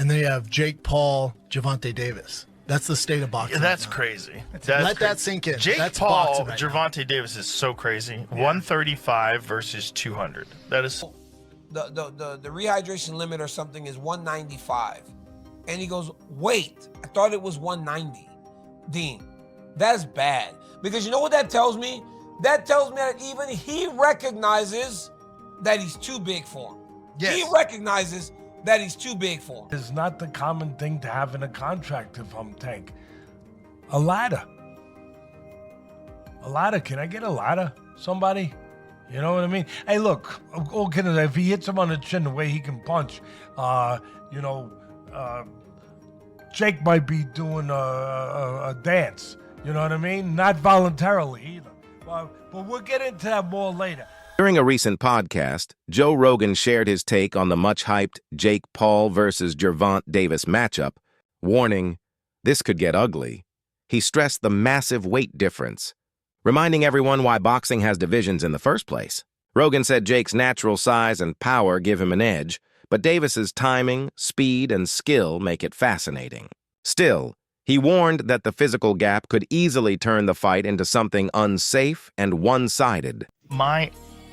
and then you have Jake Paul, Gervonta Davis. That's the state of boxing. Yeah, that's right crazy. Let that sink in. Jake that's Paul, right Gervonta Davis is so crazy. 135 versus 200. That is. The rehydration limit or something is 195. And he goes, wait, I thought it was 190. Dean, that is bad. Because you know what that tells me? That tells me that even he recognizes that he's too big for him. Yes. He recognizes that he's too big for him. It's not the common thing to have in a contract if I'm Tank. A ladder. A ladder. Can I get a ladder? Somebody? You know what I mean? Hey, look, all kidding aside, if he hits him on the chin the way he can punch, Jake might be doing a dance. You know what I mean? Not voluntarily either. But we'll get into that more later. During a recent podcast, Joe Rogan shared his take on the much-hyped Jake Paul versus Gervonta Davis matchup, warning, this could get ugly. He stressed the massive weight difference, reminding everyone why boxing has divisions in the first place. Rogan said Jake's natural size and power give him an edge, but Davis's timing, speed, and skill make it fascinating. Still, he warned that the physical gap could easily turn the fight into something unsafe and one-sided. My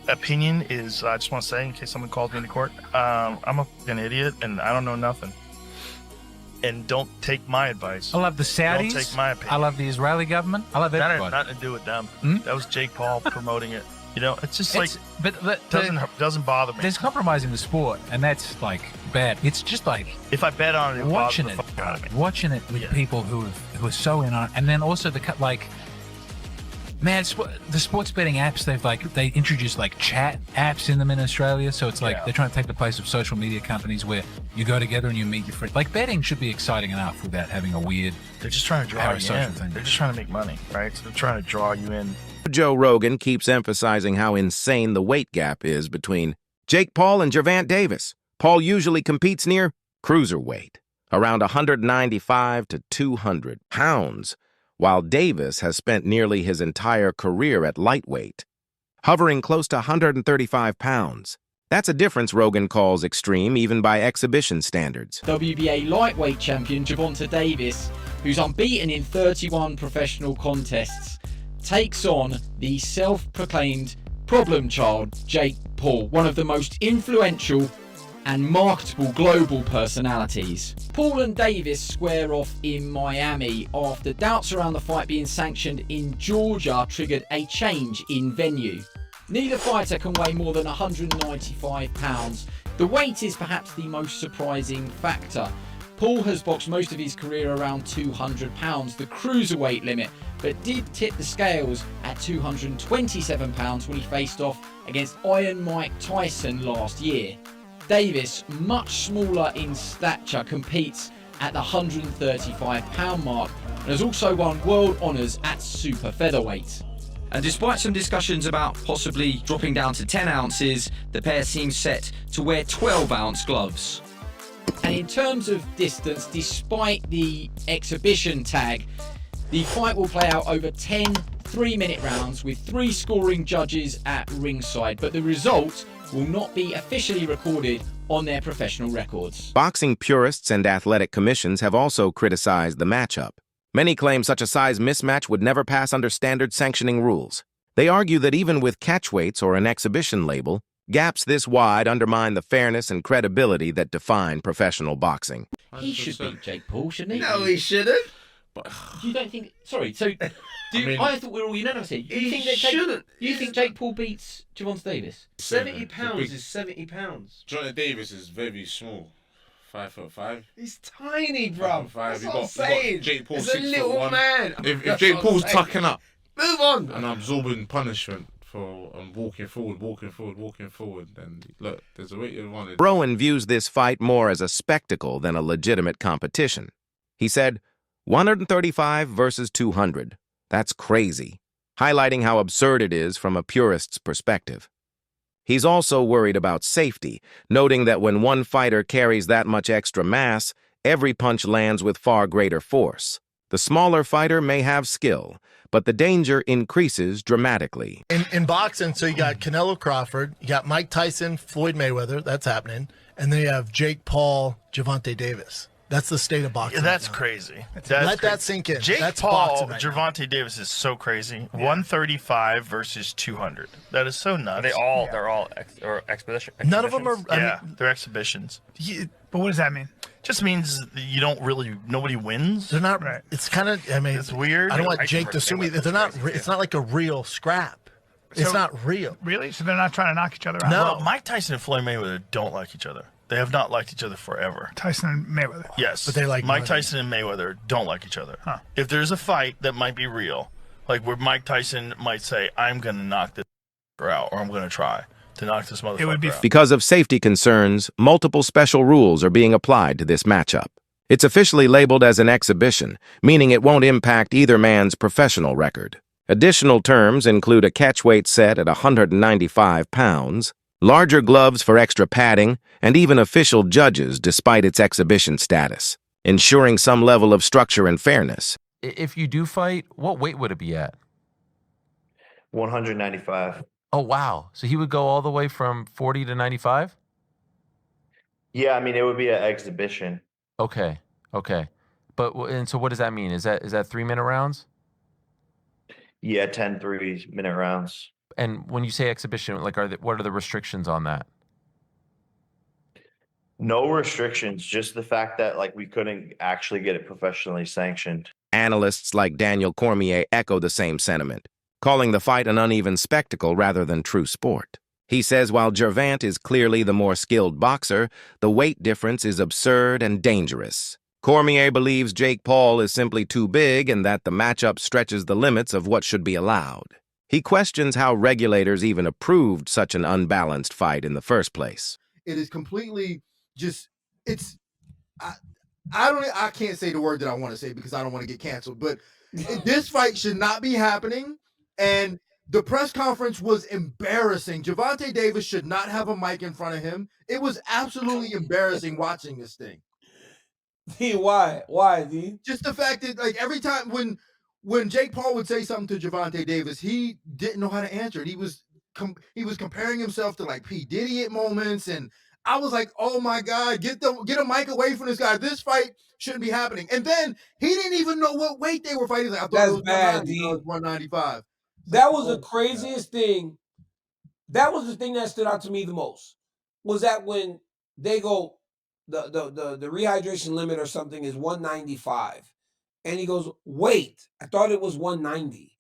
opinion is, I just want to say, in case someone calls me into court, I'm an idiot and I don't know nothing. And don't take my advice. I love the Saudis. Don't take my opinion. I love the Israeli government. I love everybody. That had nothing to do with them. That was Jake Paul promoting it. You know, it's just doesn't bother me. There's compromising the sport, and that's like bad. It's just like if I bet on it, watching it with people who are so in on it, and then also man, the sports betting apps, they introduced like chat apps in them in Australia. So it's like they're trying to take the place of social media companies where you go together and you meet your friends. Like betting should be exciting enough without having a weird. They're just trying to draw you in. Thing. They're just trying to make money, right? So they're trying to draw you in. Joe Rogan keeps emphasizing how insane the weight gap is between Jake Paul and Gervonta Davis. Paul usually competes near cruiserweight, around 195 to 200 pounds, while Davis has spent nearly his entire career at lightweight, hovering close to 135 pounds. That's a difference Rogan calls extreme even by exhibition standards. WBA lightweight champion Gervonta Davis, who's unbeaten in 31 professional contests, takes on the self-proclaimed problem child Jake Paul, one of the most influential and marketable global personalities. Paul and Davis square off in Miami after doubts around the fight being sanctioned in Georgia triggered a change in venue. Neither fighter can weigh more than 195 pounds. The weight is perhaps the most surprising factor. Paul has boxed most of his career around 200 pounds, the cruiserweight limit, but did tip the scales at 227 pounds when he faced off against Iron Mike Tyson last year. Davis, much smaller in stature, competes at the 135 pound mark and has also won world honours at super featherweight. And despite some discussions about possibly dropping down to 10 ounces, the pair seem set to wear 12-ounce gloves. And in terms of distance, despite the exhibition tag, the fight will play out over 10 3-minute rounds with 3 scoring judges at ringside, but the result will not be officially recorded on their professional records. Boxing purists and athletic commissions have also criticized the matchup. Many claim such a size mismatch would never pass under standard sanctioning rules. They argue that even with catchweights or an exhibition label, gaps this wide undermine the fairness and credibility that define professional boxing. He should beat Jake Paul, shouldn't he? No, he shouldn't. You don't think... Sorry, so... I thought we were all unanimous here. You think Jake Paul beats Gervonta Davis? 70 pounds is 70 pounds. Gervonta Davis is very small. 5'5". He's tiny, bro. That's what I'm got saying. Jake Paul, He's a little 6'1". man. If Jake Paul's tucking up move on and absorbing punishment for walking forward, then look, there's a way advantage. Rowan views this fight more as a spectacle than a legitimate competition. He said, 135 versus 200. That's crazy, highlighting how absurd it is from a purist's perspective. He's also worried about safety, noting that when one fighter carries that much extra mass, every punch lands with far greater force. The smaller fighter may have skill, but the danger increases dramatically. In boxing, so you got Canelo Crawford, you got Mike Tyson, Floyd Mayweather, that's happening, and then you have Jake Paul, Gervonta Davis. That's the state of boxing. Yeah, that's right now. crazy. Let that sink in. Jake That's Paul, boxing right now. Gervonta Davis is so crazy. 135 versus 200. That is so nuts. They're all exhibition. None of them are. Yeah, they're exhibitions. But what does that mean? Just means you don't really. Nobody wins. They're not. Right. It's kind of. I mean, It's weird. I don't want Tyson Jake to versus sue me. Mayweather They're not. was crazy, It's not like a real scrap. It's So- not real. Really? So they're not trying to knock each other out? No. Well, Mike Tyson and Floyd Mayweather don't like each other. They have not liked each other forever. Tyson and Mayweather. Yes, But they like Mike money. Tyson and Mayweather don't like each other. Huh. If there's a fight that might be real, like where Mike Tyson might say, "I'm gonna knock this out," or "I'm gonna try to knock this motherfucker It would be out." Because of safety concerns, multiple special rules are being applied to this matchup. It's officially labeled as an exhibition, meaning it won't impact either man's professional record. Additional terms include a catchweight set at 195 pounds, larger gloves for extra padding, and even official judges despite its exhibition status, ensuring some level of structure and fairness. If you do fight, what weight would it be at? 195. Oh, wow. So he would go all the way from 40 to 95? Yeah, I mean it would be an exhibition. Okay. Okay. And so what does that mean? Is that 3-minute rounds? Yeah, 10 3-minute rounds. And when you say exhibition, like what are the restrictions on that? No restrictions, just the fact that like we couldn't actually get it professionally sanctioned. Analysts like Daniel Cormier echo the same sentiment, calling the fight an uneven spectacle rather than true sport. He says while Gervonta is clearly the more skilled boxer, the weight difference is absurd and dangerous. Cormier believes Jake Paul is simply too big and that the matchup stretches the limits of what should be allowed. He questions how regulators even approved such an unbalanced fight in the first place. It is completely just, I can't say the word that I want to say because I don't want to get canceled, but this fight should not be happening. And the press conference was embarrassing. Gervonta Davis should not have a mic in front of him. It was absolutely embarrassing watching this thing. D, why, D? Just the fact that like every time when Jake Paul would say something to Gervonta Davis, he didn't know how to answer it. He was comparing himself to like P. Diddy at moments, and I was like, oh my God, get a mic away from this guy. This fight shouldn't be happening. And then he didn't even know what weight they were fighting. He's like, I thought That's it was bad, 190, D. it was 195. That was the craziest thing. That was the thing that stood out to me the most. Was that when they go, the rehydration limit or something is 195. And he goes, wait, I thought it was 190.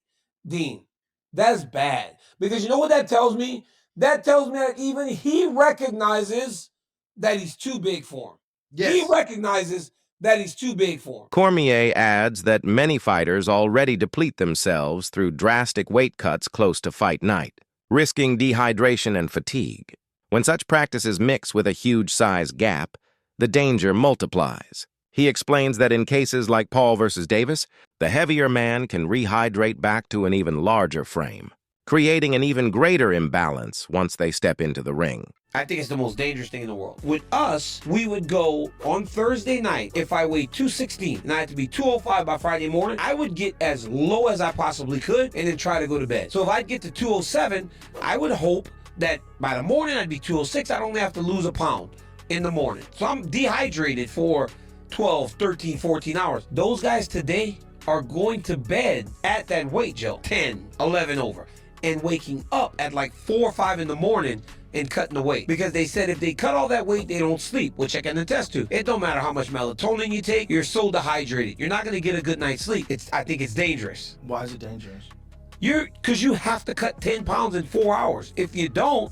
Dean, that's bad. Because you know what that tells me? That tells me that even he recognizes that he's too big for him. Yes. He recognizes that he's too big for him. Cormier adds that many fighters already deplete themselves through drastic weight cuts close to fight night, risking dehydration and fatigue. When such practices mix with a huge size gap, the danger multiplies. He explains that in cases like Paul versus Davis, the heavier man can rehydrate back to an even larger frame, creating an even greater imbalance once they step into the ring. I think it's the most dangerous thing in the world. With us, we would go on Thursday night. If I weighed 216 and I had to be 205 by Friday morning, I would get as low as I possibly could and then try to go to bed. So if I'd get to 207, I would hope that by the morning I'd be 206. I'd only have to lose a pound in the morning. So I'm dehydrated for 12, 13, 14 hours. Those guys today are going to bed at that weight, Joe, 10, 11 over, and waking up at like 4 or 5 in the morning and cutting the weight. Because they said if they cut all that weight, they don't sleep, which I can attest to. It don't matter how much melatonin you take, you're so dehydrated. You're not gonna get a good night's sleep. I think it's dangerous. Why is it dangerous? Because you have to cut 10 pounds in 4 hours. If you don't,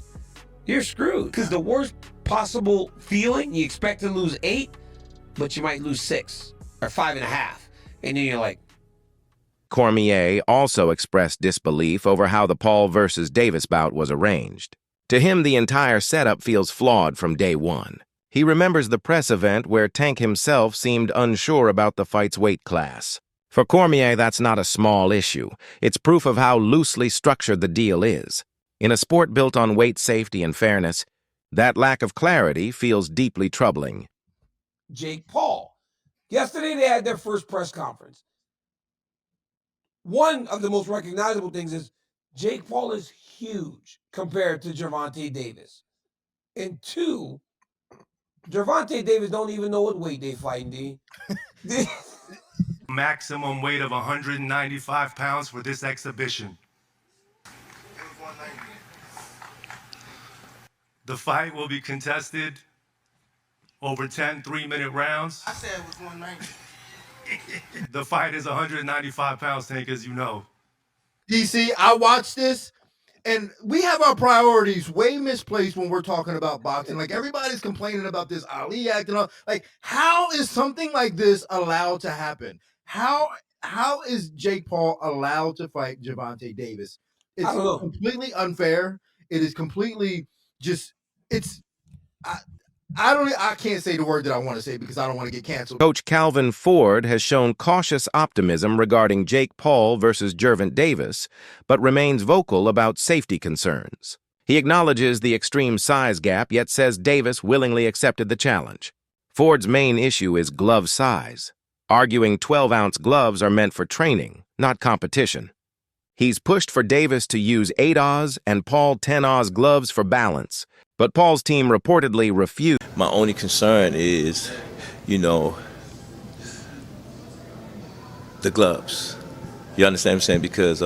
you're screwed. Because the worst possible feeling, you expect to lose 8, but you might lose 6 or 5.5. And then you're like, Cormier also expressed disbelief over how the Paul versus Davis bout was arranged. To him, the entire setup feels flawed from day one. He remembers the press event where Tank himself seemed unsure about the fight's weight class. For Cormier, that's not a small issue. It's proof of how loosely structured the deal is. In a sport built on weight safety and fairness, that lack of clarity feels deeply troubling. Jake Paul. Yesterday they had their first press conference. One of the most recognizable things is Jake Paul is huge compared to Gervonta Davis. And two, Gervonta Davis don't even know what weight they fighting, D. Maximum weight of 195 pounds for this exhibition. The fight will be contested over 10 3-minute rounds. I said it was 190. The fight is 195 pounds, Tank, as you know. DC, I watched this, and we have our priorities way misplaced when we're talking about boxing. Like, everybody's complaining about this Ali act and all. Like, how is something like this allowed to happen? How is Jake Paul allowed to fight Gervonta Davis? It's completely unfair. It is completely just, I can't say the word that I want to say because I don't want to get canceled. Coach Calvin Ford has shown cautious optimism regarding Jake Paul versus Gervonta Davis, but remains vocal about safety concerns. He acknowledges the extreme size gap, yet says Davis willingly accepted the challenge. Ford's main issue is glove size, arguing 12-ounce gloves are meant for training, not competition. He's pushed for Davis to use 8-Oz and Paul 10-Oz gloves for balance, but Paul's team reportedly refused. My only concern is, the gloves. You understand what I'm saying? Because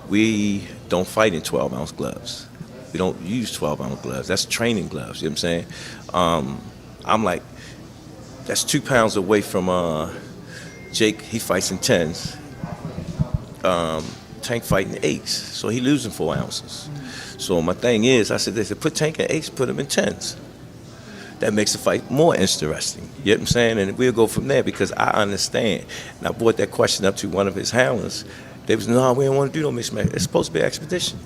we don't fight in 12-ounce gloves. We don't use 12-ounce gloves. That's training gloves, you know what I'm saying? I'm like, that's 2 pounds away from Jake. He fights in 10s. Tank fighting 8s, so he losing 4 ounces. So my thing is, I said, they said, put Tank in 8s, put him in 10s. That makes the fight more interesting. You know what I'm saying? And we'll go from there because I understand. And I brought that question up to one of his handlers. They was, no, we don't want to do no mixed match. It's supposed to be an expedition.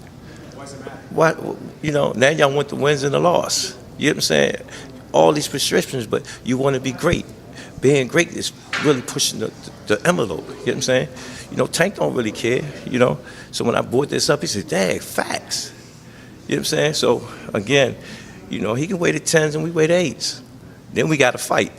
Why does it matter? What, now y'all want the wins and the loss. You know what I'm saying? All these prescriptions, but you want to be great. Being great is really pushing the envelope. You know what I'm saying? Tank don't really care, So when I brought this up, he said, dang, facts. You know what I'm saying? So, again, he can weigh the 10s and we weigh the 8s. Then we got to fight.